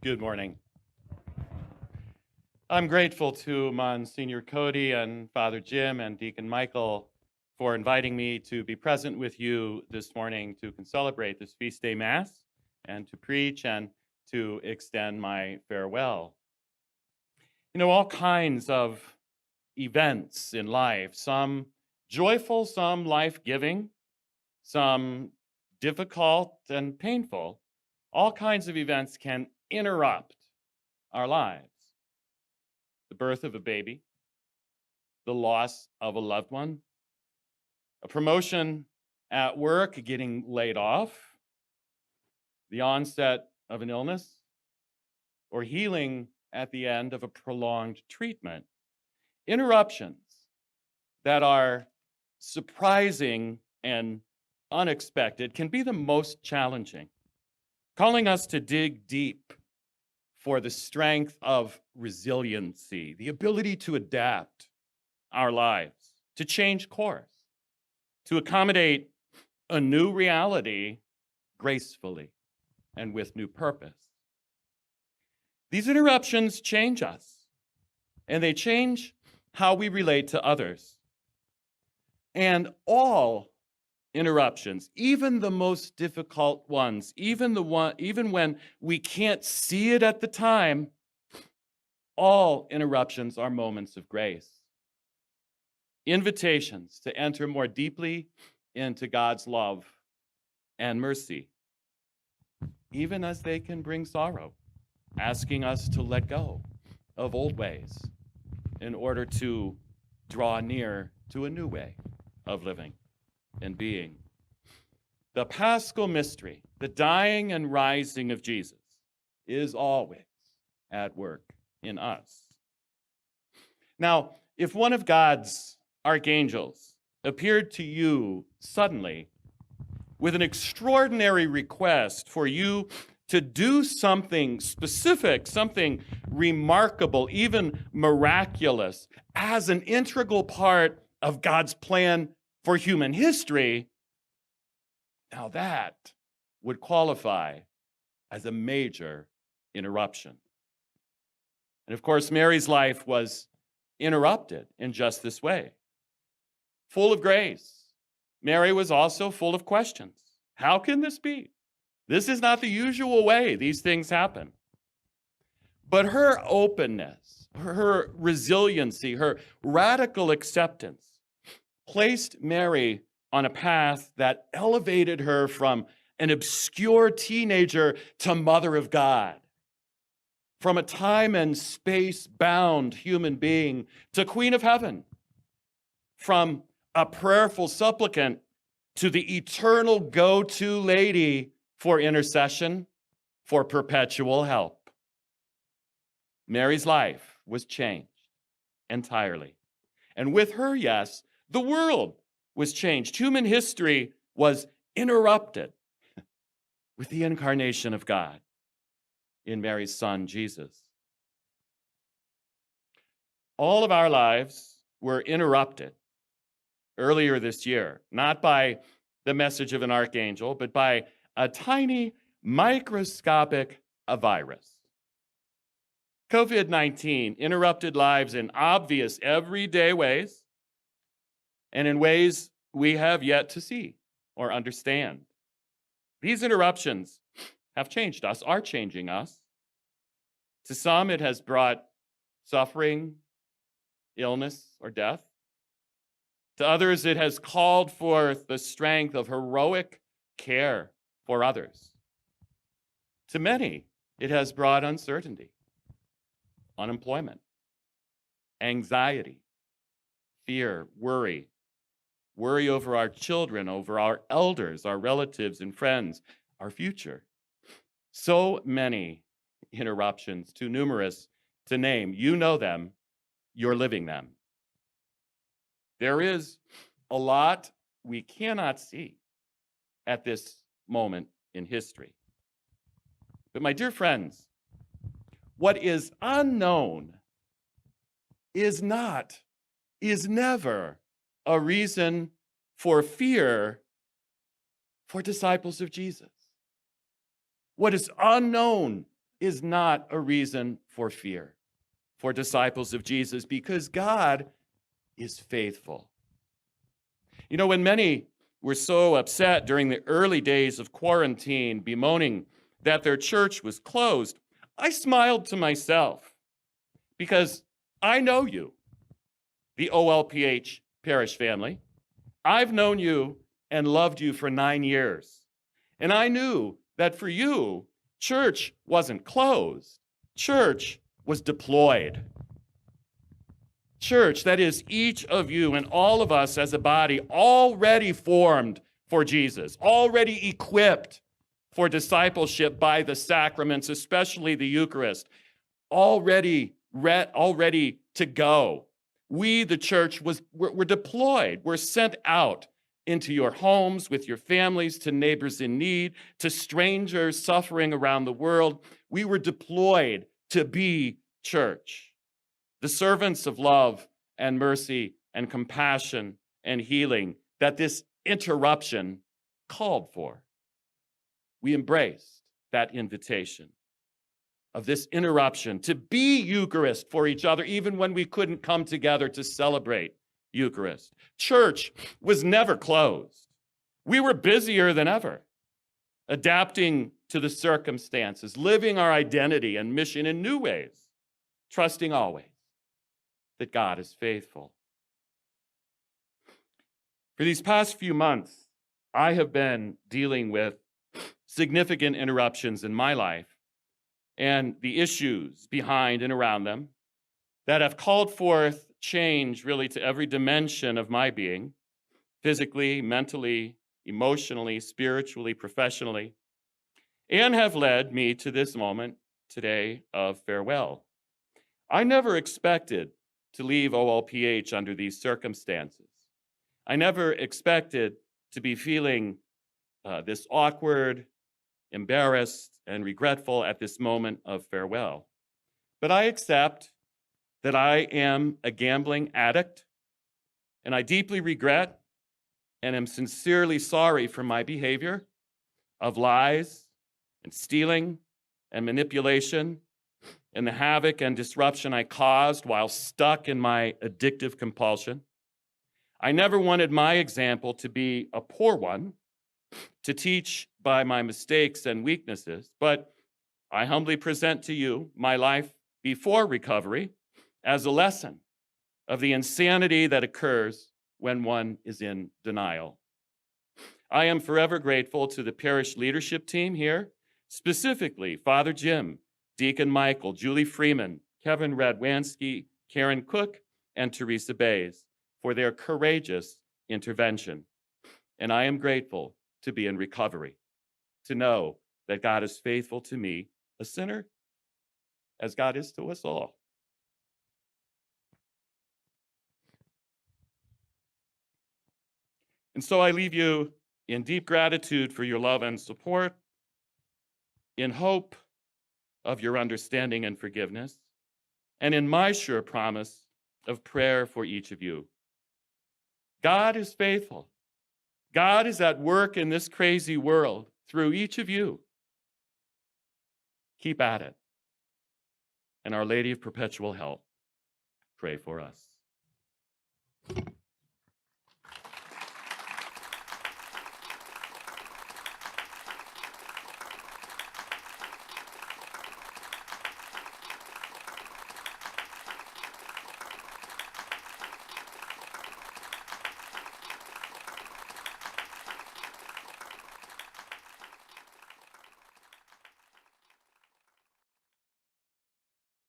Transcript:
Good morning. I'm grateful to Monsignor Cody and Father Jim and Deacon Michael for inviting me to be present with you this morning to celebrate this feast day Mass and to preach and to extend my farewell. You know, all kinds of events in life, some joyful, some life-giving, some difficult and painful, all kinds of events can interrupt our lives. The birth of a baby, the loss of a loved one, a promotion at work, getting laid off, the onset of an illness, or healing at the end of a prolonged treatment. Interruptions that are surprising and unexpected can be the most challenging, calling us to dig deep for the strength of resiliency, the ability to adapt our lives, to change course, to accommodate a new reality gracefully and with new purpose. These interruptions change us, and they change how we relate to others. And all interruptions, even the most difficult ones, even when we can't see it at the time, all interruptions are moments of grace. Invitations to enter more deeply into God's love and mercy, even as they can bring sorrow, asking us to let go of old ways in order to draw near to a new way of living and being. The Paschal mystery, the dying and rising of Jesus, is always at work in us. Now, if one of God's archangels appeared to you suddenly with an extraordinary request for you to do something specific, something remarkable, even miraculous, as an integral part of God's plan for human history, now that would qualify as a major interruption. And of course, Mary's life was interrupted in just this way. Full of grace, Mary was also full of questions. How can this be? This is not the usual way these things happen. But her openness, her resiliency, her radical acceptance placed Mary on a path that elevated her from an obscure teenager to Mother of God, from a time and space-bound human being to Queen of Heaven, from a prayerful supplicant to the eternal go-to lady for intercession, for perpetual help. Mary's life was changed entirely. And with her, yes, the world was changed. Human history was interrupted with the incarnation of God in Mary's son, Jesus. All of our lives were interrupted earlier this year, not by the message of an archangel, but by a tiny microscopic virus. COVID-19 interrupted lives in obvious everyday ways and in ways we have yet to see or understand. These interruptions have changed us, are changing us. To some, it has brought suffering, illness, or death. To others, it has called forth the strength of heroic care for others. To many, it has brought uncertainty, unemployment, anxiety, fear, worry over our children, over our elders, our relatives and friends, our future. So many interruptions, too numerous to name. You know them, you're living them. There is a lot we cannot see at this moment in history. But my dear friends, what is unknown is never a reason for fear for disciples of Jesus. What is unknown is not a reason for fear for disciples of Jesus, because God is faithful. You know, when many were so upset during the early days of quarantine, bemoaning that their church was closed, I smiled to myself because I know you, the OLPH parish family. I've known you and loved you for 9 years. And I knew that for you, church wasn't closed. Church was deployed. Church, that is, each of you and all of us as a body already formed for Jesus, already equipped for discipleship by the sacraments, especially the Eucharist, already to go. We, the church, we're deployed. We're sent out into your homes with your families, to neighbors in need, to strangers suffering around the world. We were deployed to be church, the servants of love and mercy and compassion and healing that this interruption called for. We embraced that invitation of this interruption to be Eucharist for each other, even when we couldn't come together to celebrate Eucharist. Church was never closed. We were busier than ever, adapting to the circumstances, living our identity and mission in new ways, trusting always that God is faithful. For these past few months, I have been dealing with significant interruptions in my life and the issues behind and around them that have called forth change really to every dimension of my being, physically, mentally, emotionally, spiritually, professionally, and have led me to this moment today of farewell. I never expected to leave OLPH under these circumstances. I never expected to be feeling this awkward, embarrassed, and regretful at this moment of farewell. But I accept that I am a gambling addict, and I deeply regret and am sincerely sorry for my behavior of lies and stealing and manipulation and the havoc and disruption I caused while stuck in my addictive compulsion. I never wanted my example to be a poor one, to teach by my mistakes and weaknesses, but I humbly present to you my life before recovery as a lesson of the insanity that occurs when one is in denial. I am forever grateful to the parish leadership team here, specifically Father Jim, Deacon Michael, Julie Freeman, Kevin Radwanski, Karen Cook, and Teresa Bays for their courageous intervention. And I am grateful to be in recovery, to know that God is faithful to me, a sinner, as God is to us all. And so I leave you in deep gratitude for your love and support, in hope of your understanding and forgiveness, and in my sure promise of prayer for each of you. God is faithful. God is at work in this crazy world through each of you. Keep at it. And Our Lady of Perpetual Help, pray for us.